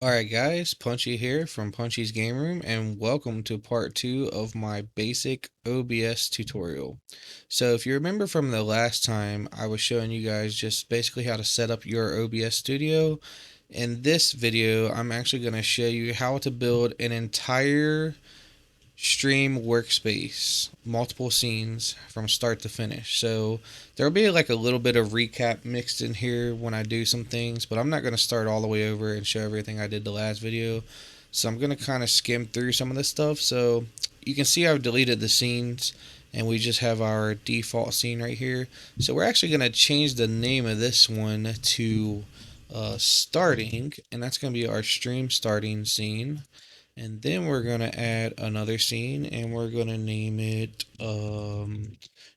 Alright guys, Punchy here from Punchy's Game Room and welcome to part 2 of my basic OBS tutorial. So if you remember from the last time, I was showing you guys just basically how to set up your OBS studio. In this video, I'm actually going to show you how to build an entire stream workspace, multiple scenes from start to finish. So there'll be like a little bit of recap mixed in here when I do some things, but I'm not going to start all the way over and show everything I did the last video. So I'm going to kind of skim through some of this stuff. So you can see I've deleted the scenes and we just have our default scene right here. So we're actually going to change the name of this one to starting, and that's going to be our stream starting scene. And then we're going to add another scene and we're going to name it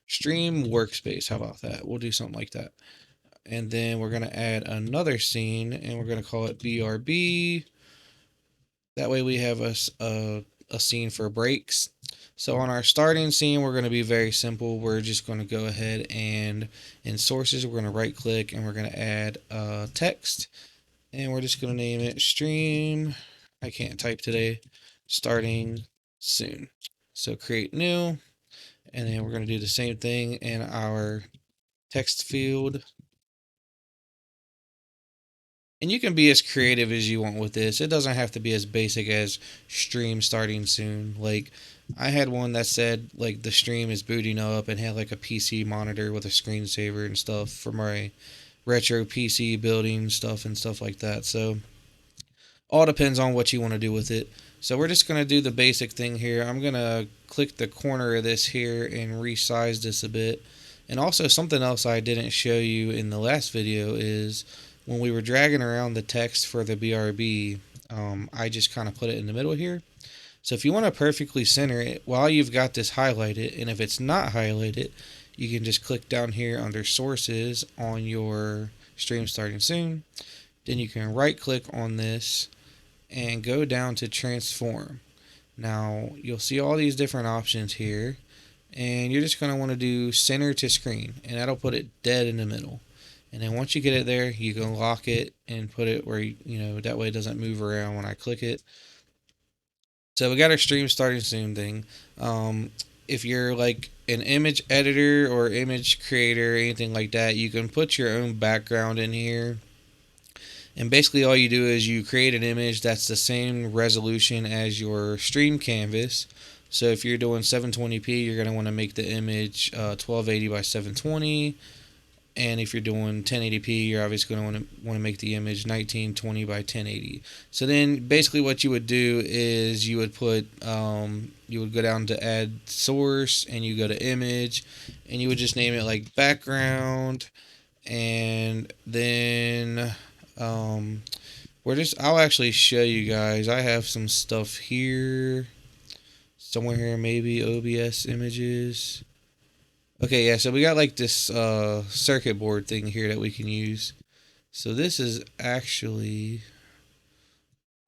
Stream Workspace. How about that? We'll do something like that. And then we're going to add another scene and we're going to call it BRB. That way we have a scene for breaks. So on our starting scene, we're going to be very simple. We're just going to go ahead and in sources, we're going to right click and we're going to add text. And we're just going to name it Stream. I can't type today. Starting soon. So create new, and then we're going to do the same thing in our text field. And you can be as creative as you want with this. It doesn't have to be as basic as stream starting soon. Like I had one that said like the stream is booting up and had like a PC monitor with a screensaver and stuff for my retro PC building stuff and stuff like that. So all depends on what you want to do with it. So we're just going to do the basic thing here. I'm going to click the corner of this here and resize this a bit. And also something else I didn't show you in the last video is when we were dragging around the text for the BRB, I just kind of put it in the middle here. So if you want to perfectly center it while you've got this highlighted, and if it's not highlighted, you can just click down here under sources on your stream starting soon. Then you can right click on this and go down to transform. Now you'll see all these different options here, and you're just going to want to do center to screen, and that'll put it dead in the middle. And then once you get it there, you can lock it and put it where that way it doesn't move around when I click it. So we got our stream starting soon thing. If you're like an image editor or image creator or anything like that, you can put your own background in here. And basically all you do is you create an image that's the same resolution as your stream canvas. So if you're doing 720p, you're going to want to make the image 1280 by 720. And if you're doing 1080p, you're obviously going to want to make the image 1920 by 1080. So then basically what you would do is you would put, you would go down to add source and you go to image and you would just name it like background. And then I'll actually show you guys. I have some stuff here. Somewhere here, maybe OBS images. Okay, yeah, so we got like this circuit board thing here that we can use. So this is actually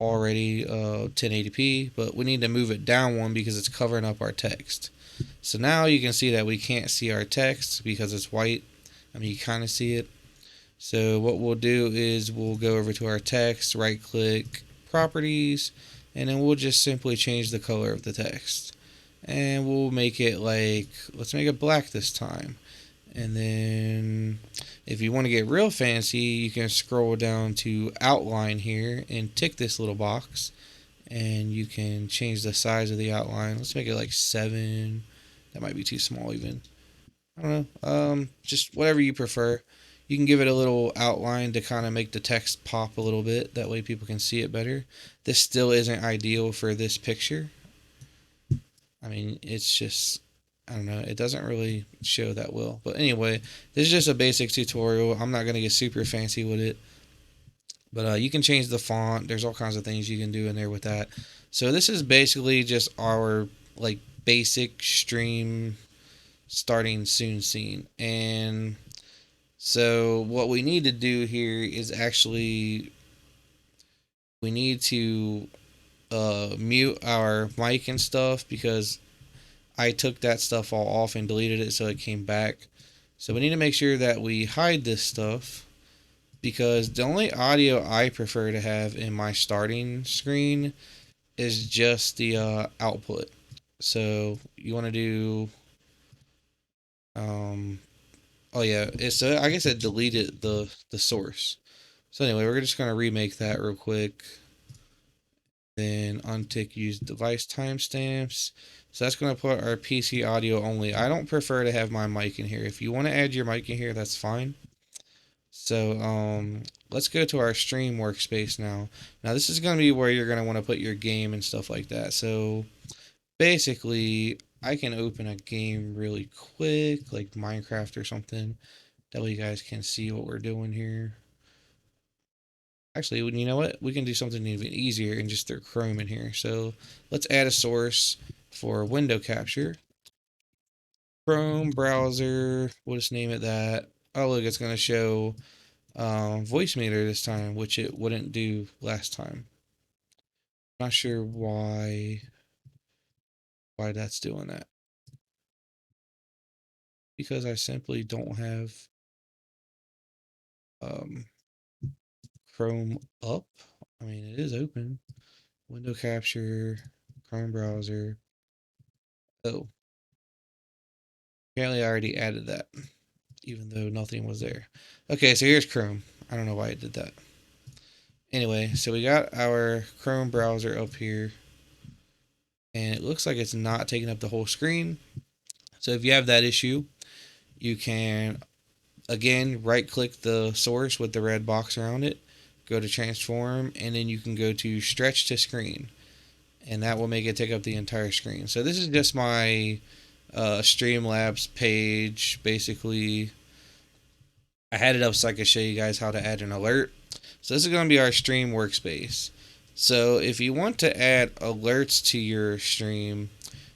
already 1080p, but we need to move it down one because it's covering up our text. So now you can see that we can't see our text because it's white. I mean, you kind of see it. So what we'll do is we'll go over to our text, right click, properties, and then we'll just simply change the color of the text. And we'll make it like, let's make it black this time. And then if you want to get real fancy, you can scroll down to outline here and tick this little box. And you can change the size of the outline. Let's make it like 7. That might be too small even. I don't know. Just whatever you prefer. You can give it a little outline to kind of make the text pop a little bit. That way people can see it better. This still isn't ideal for this picture. I mean, it's just, I don't know, it doesn't really show that well. But anyway, this is just a basic tutorial. I'm not going to get super fancy with it. But you can change the font. There's all kinds of things you can do in there with that. So this is basically just our like basic stream starting soon scene. And so what we need to do here is actually we need to mute our mic and stuff because I took that stuff all off and deleted it so it came back. So we need to make sure that we hide this stuff. because the only audio I prefer to have in my starting screen is just the output. So you want to do, um, oh yeah, it's I guess it deleted the source. So anyway, we're just gonna remake that real quick. Then untick use device timestamps. So that's gonna put our PC audio only. I don't prefer to have my mic in here. If you want to add your mic in here, that's fine. So let's go to our stream workspace now. Now this is gonna be where you're gonna want to put your game and stuff like that. So basically, I can open a game really quick, like Minecraft or something. That way you guys can see what we're doing here. Actually, you know what? We can do something even easier and just throw Chrome in here. So let's add a source for window capture. Chrome browser, we'll just name it that. Oh, look, it's going to show voice meter this time, which it wouldn't do last time. Not sure why that's doing that. Because I simply don't have um, Chrome up. I mean, it is open. Window capture, Chrome browser. Oh, apparently I already added that, even though nothing was there. Okay, so here's Chrome. I don't know why it did that. Anyway, so we got our Chrome browser up here, and it looks like it's not taking up the whole screen. So if you have that issue, you can, again, right click the source with the red box around it, go to transform, and then you can go to stretch to screen, and that will make it take up the entire screen. So this is just my Streamlabs page. Basically, I had it up so I could show you guys how to add an alert. So this is going to be our stream workspace. So if you want to add alerts to your stream,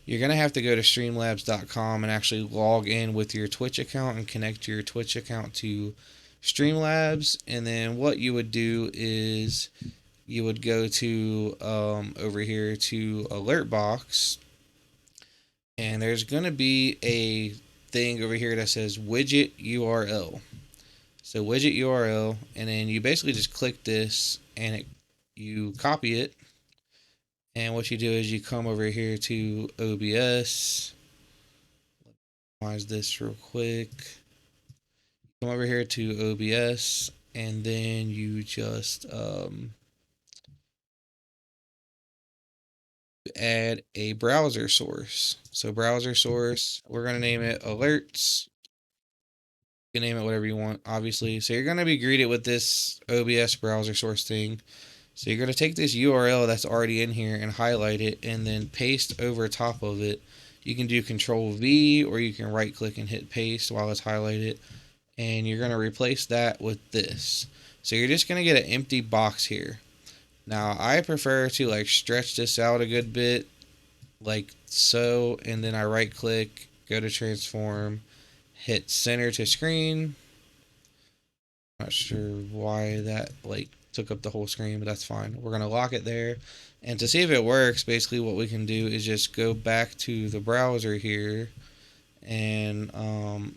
you're going to have to go to streamlabs.com and actually log in with your Twitch account and connect your Twitch account to Streamlabs. And then what you would do is you would go to over here to alert box, and there's going to be a thing over here that says widget URL. So widget URL, and then you basically just click this and you copy it. And what you do is you come over here to OBS. Minimize this real quick. Come over here to OBS, and then you just add a browser source. So browser source, we're gonna name it alerts. You can name it whatever you want, obviously. So you're gonna be greeted with this OBS browser source thing. So you're going to take this URL that's already in here and highlight it and then paste over top of it. You can do Control V, or you can right click and hit paste while it's highlighted. And you're going to replace that with this. So you're just going to get an empty box here. Now I prefer to like stretch this out a good bit, like so, and then I right click, go to transform, hit center to screen. Not sure why that like took up the whole screen, but that's fine. We're gonna lock it there, and to see if it works, basically what we can do is just go back to the browser here, and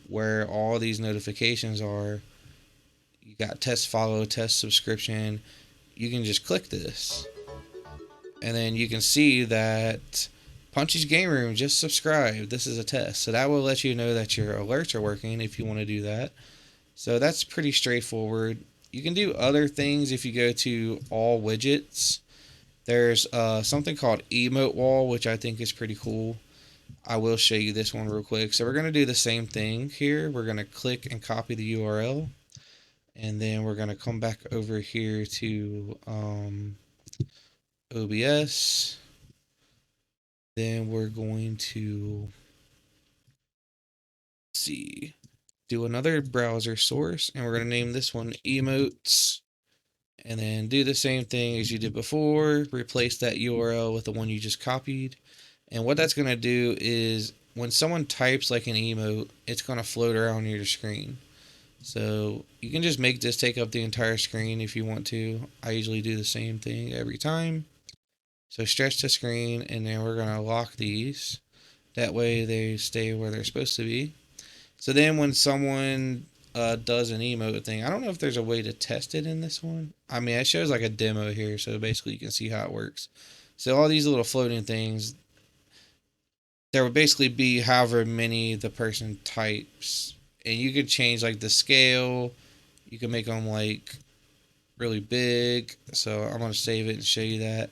where all these notifications are, you got test follow, test subscription. You can just click this, and then you can see that Punchy's Game Room just subscribed. This is a test, so that will let you know that your alerts are working if you want to do that. So that's pretty straightforward. You can do other things if you go to all widgets. There's something called Emote Wall, which I think is pretty cool. I will show you this one real quick. So we're going to do the same thing here. We're going to click and copy the URL. And then we're going to come back over here to OBS. Then we're going to do another browser source. And we're going to name this one Emotes. And then do the same thing as you did before, replace that URL with the one you just copied. And what that's going to do is when someone types like an emote, it's going to float around your screen. So you can just make this take up the entire screen if you want to. I usually do the same thing every time. So stretch the screen, and then we're going to lock these. That way they stay where they're supposed to be. So then when someone does an emote thing. I don't know if there's a way to test it in this one. I mean, it shows like a demo here, so basically you can see how it works. So all these little floating things, there would basically be however many the person types, and you could change like the scale. You can make them like really big. So I'm gonna save it and show you that.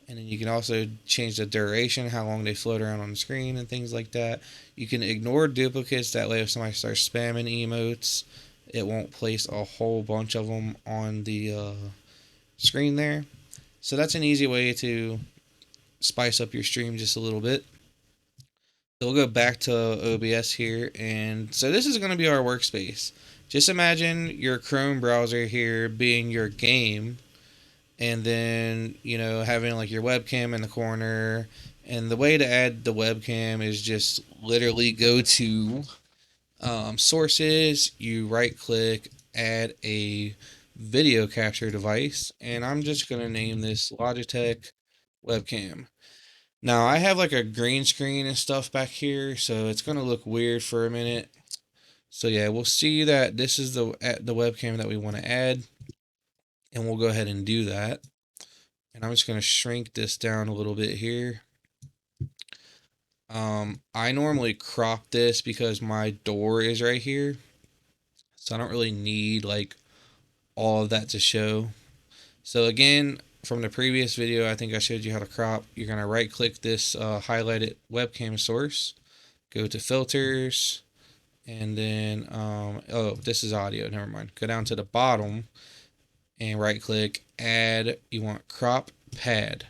And then you can also change the duration, how long they float around on the screen and things like that. You can ignore duplicates. That way, if somebody starts spamming emotes, it won't place a whole bunch of them on the screen there. So that's an easy way to spice up your stream just a little bit. So we'll go back to OBS here. And so this is going to be our workspace. Just imagine your Chrome browser here being your game, and then having like your webcam in the corner. And the way to add the webcam is just literally go to sources, you right click, add a video capture device, and I'm just going to name this Logitech webcam. Now I have like a green screen and stuff back here, so it's going to look weird for a minute. So yeah, we'll see that this is the webcam that we want to add, and we'll go ahead and do that. And I'm just going to shrink this down a little bit here. I normally crop this because my door is right here, so I don't really need like all of that to show. So again, from the previous video, I think I showed you how to crop. You're going to right click this highlighted webcam source, go to filters, and then, oh, this is audio, never mind. Go down to the bottom and right click, add, you want crop pad.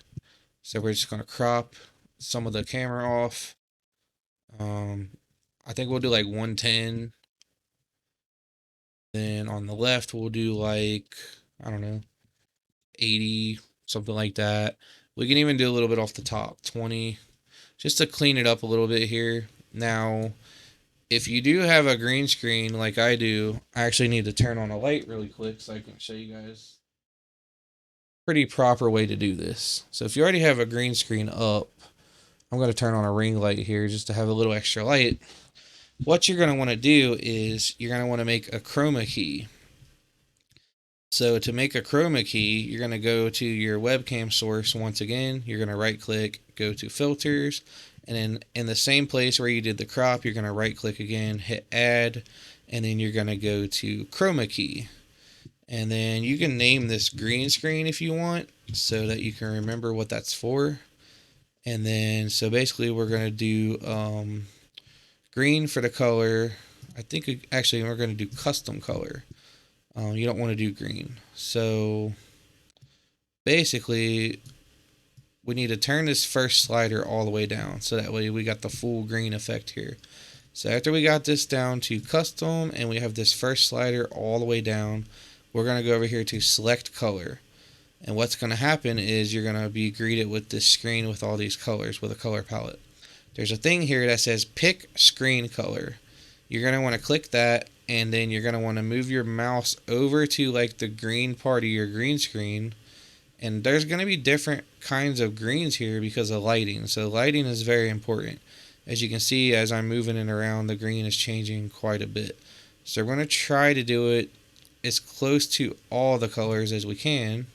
So we're just going to crop some of the camera off. I think we'll do like 110. Then on the left, we'll do like, I don't know, 80, something like that. We can even do a little bit off the top, 20, just to clean it up a little bit here. Now, if you do have a green screen like I do, I actually need to turn on a light really quick so I can show you guys pretty proper way to do this. So if you already have a green screen up, I'm going to turn on a ring light here just to have a little extra light. What you're going to want to do is you're going to want to make a chroma key. So to make a chroma key, you're going to go to your webcam source once again. You're going to right click, go to filters, and then in the same place where you did the crop, you're going to right click again, hit add, and then you're going to go to chroma key. And then you can name this green screen if you want so that you can remember what that's for. And then, so basically we're going to do green for the color. I think actually we're going to do custom color. You don't want to do green. So basically we need to turn this first slider all the way down so that way we got the full green effect here. So after we got this down to custom and we have this first slider all the way down, we're going to go over here to select color. And what's going to happen is you're going to be greeted with this screen with all these colors with a color palette. There's a thing here that says pick screen color. You're going to want to click that, and then you're going to want to move your mouse over to like the green part of your green screen. And there's going to be different kinds of greens here because of lighting. So lighting is very important. As you can see, as I'm moving it around, the green is changing quite a bit. So we're going to try to do it as close to all the colors as we can.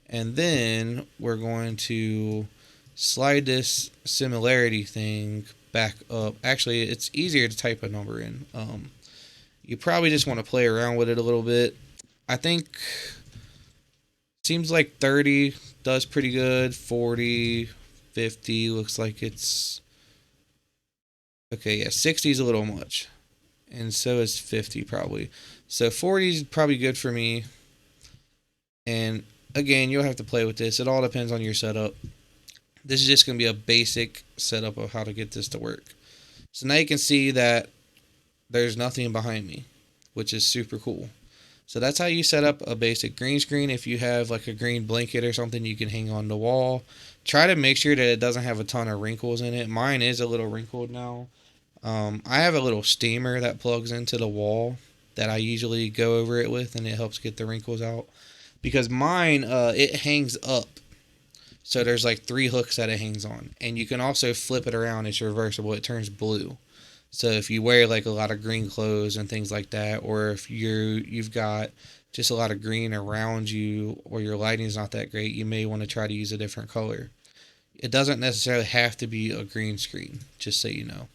And then we're going to slide this similarity thing back up. Actually, it's easier to type a number in. You probably just want to play around with it a little bit. I think seems like 30 does pretty good. 40, 50 looks like it's okay. Yeah, 60 is a little much, and so is 50 probably. So 40 is probably good for me. And again, you'll have to play with this. It all depends on your setup. This is just going to be a basic setup of how to get this to work. So now you can see that there's nothing behind me, which is super cool. So that's how you set up a basic green screen. If you have like a green blanket or something you can hang on the wall, try to make sure that it doesn't have a ton of wrinkles in it. Mine is a little wrinkled now. I have a little steamer that plugs into the wall that I usually go over it with, and it helps get the wrinkles out. Because mine, it hangs up. So there's like 3 hooks that it hangs on. And you can also flip it around. It's reversible. It turns blue. So if you wear like a lot of green clothes and things like that, or if you've got just a lot of green around you, or your lighting is not that great, you may want to try to use a different color. It doesn't necessarily have to be a green screen, just so you know.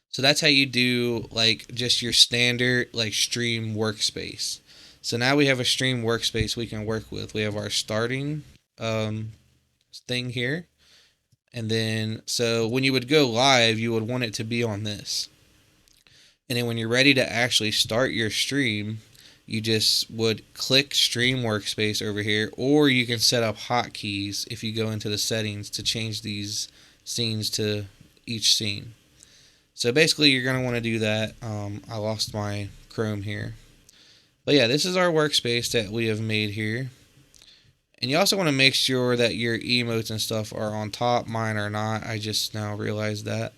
So that's how you do like just your standard like stream workspace. So now we have a stream workspace we can work with. We have our starting um, thing here. And then, so when you would go live, you would want it to be on this. And then when you're ready to actually start your stream, you just would click stream workspace over here, or you can set up hotkeys if you go into the settings to change these scenes to each scene. So basically, you're going to want to do that. I lost my Chrome here. But yeah, this is our workspace that we have made here. And you also want to make sure that your emotes and stuff are on top. Mine are not. I just now realized that.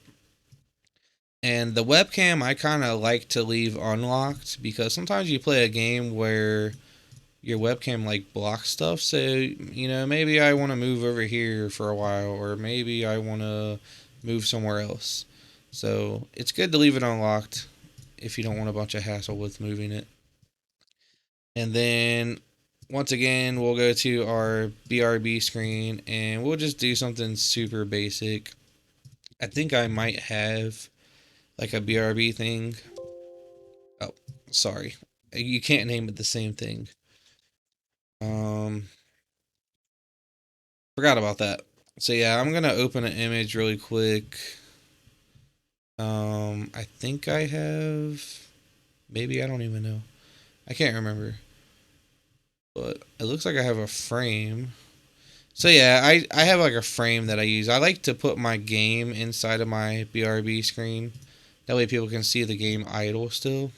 And the webcam I kind of like to leave unlocked because sometimes you play a game where your webcam like blocks stuff. So, maybe I want to move over here for a while, or maybe I want to move somewhere else. So it's good to leave it unlocked if you don't want a bunch of hassle with moving it. And then once again, we'll go to our BRB screen and we'll just do something super basic. I think I might have like a BRB thing. Oh, sorry. You can't name it the same thing. Um, Forgot about that. So yeah, I'm gonna open an image really quick. I think I have. Maybe I don't even know. I can't remember. But it looks like I have a frame. So yeah, I have like a frame that I use. I like to put my game inside of my BRB screen. That way people can see the game idle still.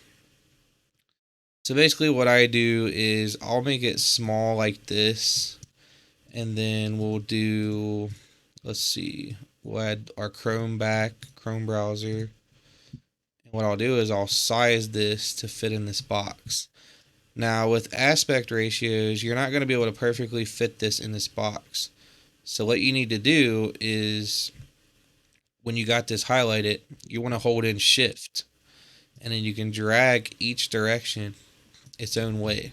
So basically what I do is I'll make it small like this. And then we'll do, let's see, we'll add our Chrome browser. And what I'll do is I'll size this to fit in this box. Now with aspect ratios, you're not going to be able to perfectly fit this in this box. So what you need to do is when you got this highlighted, you want to hold in shift and then you can drag each direction its own way.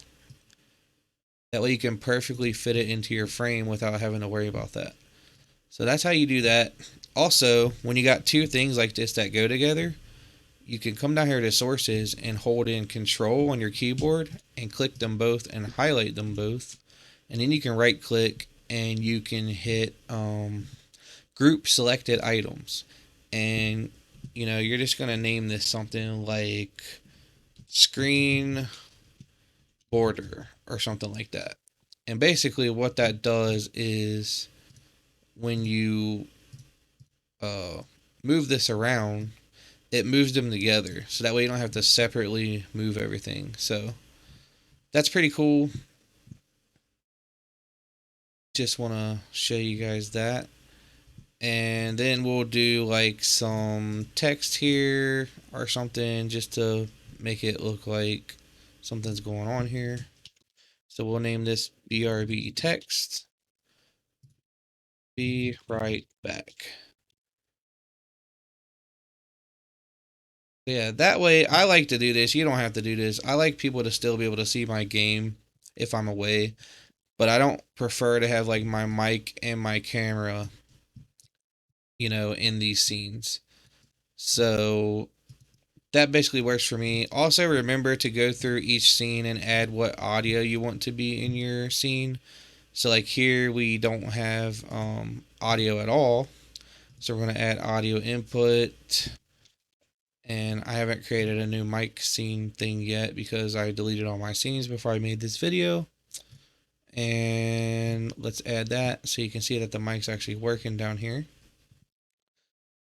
That way you can perfectly fit it into your frame without having to worry about that. So that's how you do that. Also, when you got two things like this that go together, you can come down here to sources and hold in control on your keyboard and click them both and highlight them both. And then you can right click and you can hit group selected items. And you're just going to name this something like screen border or something like that. And basically what that does is when you move this around, it moves them together. So that way you don't have to separately move everything. So that's pretty cool. Just want to show you guys that. And then we'll do like some text here or something just to make it look like something's going on here. So we'll name this BRB text. Be right back. Yeah, that way I like to do this. You don't have to do this. I like people to still be able to see my game if I'm away, but I don't prefer to have like my mic and my camera, in these scenes. So that basically works for me. Also, remember to go through each scene and add what audio you want to be in your scene. So, like here, we don't have audio at all. So, we're going to add audio input. And I haven't created a new mic scene thing yet because I deleted all my scenes before I made this video. And let's add that so you can see that the mic's actually working down here.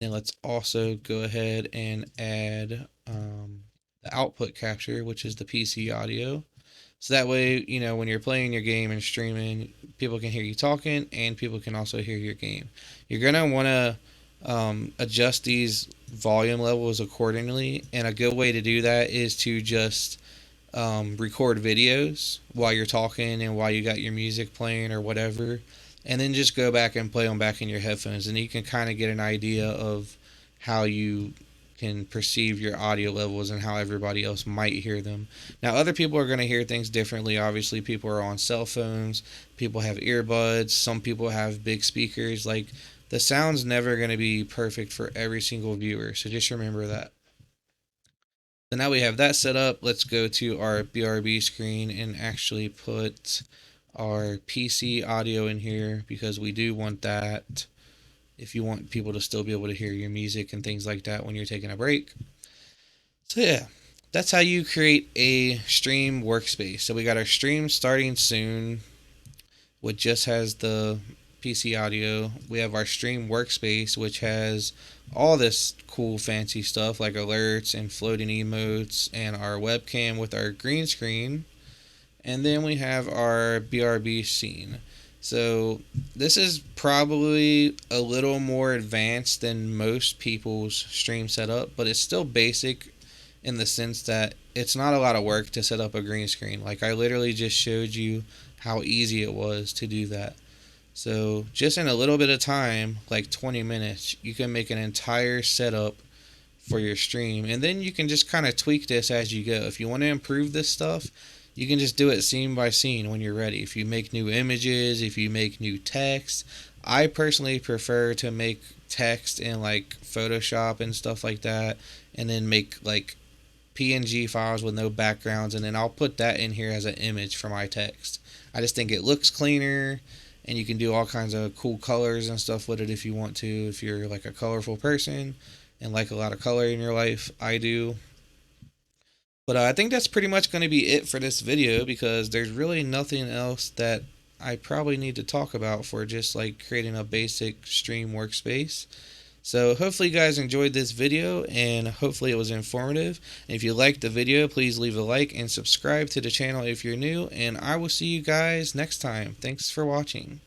And let's also go ahead and add the output capture, which is the PC audio. So that way, when you're playing your game and streaming, people can hear you talking and people can also hear your game. You're going to want to adjust these volume levels accordingly. And a good way to do that is to just record videos while you're talking and while you got your music playing or whatever. And then just go back and play them back in your headphones. And you can kind of get an idea of how you can perceive your audio levels and how everybody else might hear them. Now, other people are going to hear things differently. Obviously, people are on cell phones, people have earbuds, some people have big speakers. Like, the sound's never going to be perfect for every single viewer, so just remember that. So now we have that set up. Let's go to our BRB screen and actually put our PC audio in here because we do want that if you want people to still be able to hear your music and things like that when you're taking a break. So yeah, that's how you create a stream workspace. So we got our stream starting soon, which just has the PC audio. We have our stream workspace, which has all this cool fancy stuff like alerts and floating emotes and our webcam with our green screen. And then we have our BRB scene. So this is probably a little more advanced than most people's stream setup, but it's still basic in the sense that it's not a lot of work to set up a green screen. Like I literally just showed you how easy it was to do that. So just in a little bit of time, like 20 minutes, you can make an entire setup for your stream, and then you can just kind of tweak this as you go. If you want to improve this stuff, you can just do it scene by scene when you're ready. If you make new images, if you make new text, I personally prefer to make text in like Photoshop and stuff like that, and then make like PNG files with no backgrounds, and then I'll put that in here as an image for my text. I just think it looks cleaner, and you can do all kinds of cool colors and stuff with it if you want to, if you're like a colorful person and like a lot of color in your life. I do. But I think that's pretty much going to be it for this video because there's really nothing else that I probably need to talk about for just like creating a basic stream workspace. So hopefully you guys enjoyed this video and hopefully it was informative. And if you liked the video, please leave a like and subscribe to the channel if you're new. And I will see you guys next time. Thanks for watching.